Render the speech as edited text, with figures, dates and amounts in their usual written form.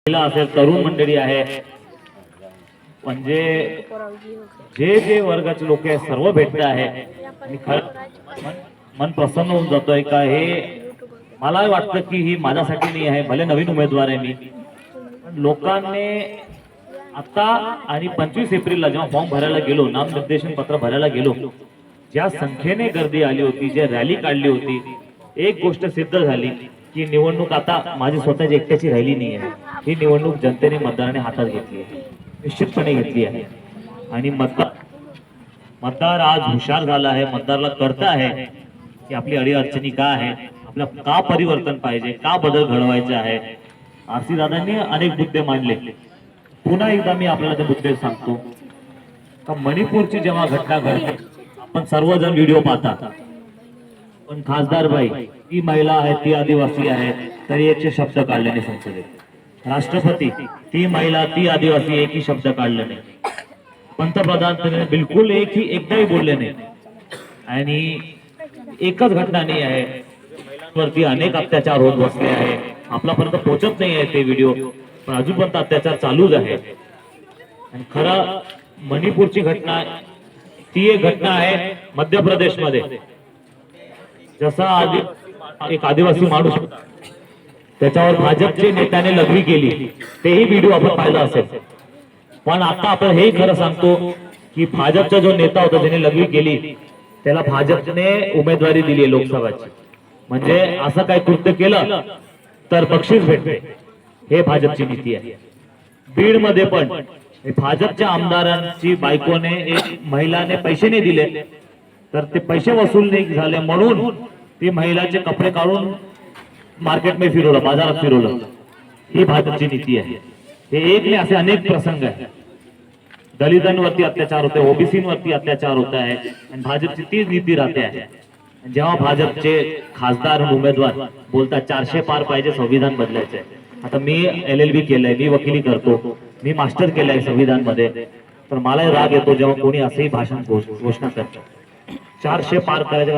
महिला असेल, तरुण मंडळी आहे, म्हणजे जे जे वर्गाचे लोक आहेत सर्व भेटत आहे आणि मन प्रसन्न होऊन जातोय का हे मला वाटतं की ही माझ्यासाठी नाही आहे, भले नवीन उमेदवार आहे मी, पण लोकांनी आता आणि 25 एप्रिलला जेव्हा फॉर्म भरायला गेलो, नामनिर्देशन पत्र भरायला गेलो, ज्या संख्येने गर्दी आली होती, जे रॅली काढली होती, एक गोष्ट सिद्ध झाली की निवडणूक आता माझी स्वतःची एकट्याची राहिली नाही आहे, ही निवडणूक जनतेने मतदाराने हातात घेतली आहे, निश्चितपणे घेतली आहे. आणि मतदार आज हुशार झाला आहे, मतदाराला कळतं आहे की आपली अडीअडचणी काय आहे, आपल्या का परिवर्तन पाहिजे, का बदल घडवायचे आहे. आरसी दादांनी अनेक मुद्दे मांडले, पुन्हा एकदा मी आपल्याला ते मुद्दे सांगतो का मणिपूरची जेव्हा घटना घडली, आपण सर्वजण व्हिडिओ पाहता, पण खासदार बाई ती महिला आहे, ती आदिवासी आहे, तरी एकशे शब्द काढले नाही संसदेत. राष्ट्रपती ती महिला, ती आदिवासी, एकही शब्द काढले नाही. पंतप्रधान बिलकुल एकदाही बोलले नाही. आणि एकच घटना नाही आहे, महिलांवरती अनेक अत्याचार होत बसले आहे, आपल्यापर्यंत पोहोचत नाही आहे ते व्हिडिओ, पण अजूनपर्यंत अत्याचार चालूच आहे. आणि खरं मणिपूरची घटना ती एक घटना आहे मध्य प्रदेशमध्ये, जसा एक आदिवासी माणूस त्याच्यावर भाजपचे नेत्याने लघवी केली, तेही व्हिडिओ आपण पाहिला असेल. पण आता आपण हे खरं सांगतो की भाजपचा जो नेता होता त्याने लघवी केली, त्याला भाजपने उमेदवारी दिली लोकसभाची, म्हणजे असं काही कृत्य केलं तर बक्षीस भेटते, हे भाजपची नीती आहे. बीड मध्ये पण भाजपच्या आमदारांची बायकोने एक महिलाने पैसे नाही दिले, तर ते पैसे वसूल नाही झाले म्हणून ती महिलाचे कपडे काढून मार्केटमध्ये फिरवलं, बाजारात फिरवलं, ही भाजपची नीती आहे. हे एक नाही, असे अनेक प्रसंग आहे. दलितांवरती अत्याचार होते, ओबीसीवरती अत्याचार होत आहे, आणि भाजपची तीच नीती राहते आहे. जेव्हा भाजपचे खासदार उमेदवार बोलतात 400 पार पाहिजे, संविधान बदलायचंय. आता मी LLB केलंय, मी वकिली करतो, मी मास्टर केलंय संविधान मध्ये, तर मला राग येतो जेव्हा कोणी असंही भाषण घोषणा करतं. 400 पार करायचं,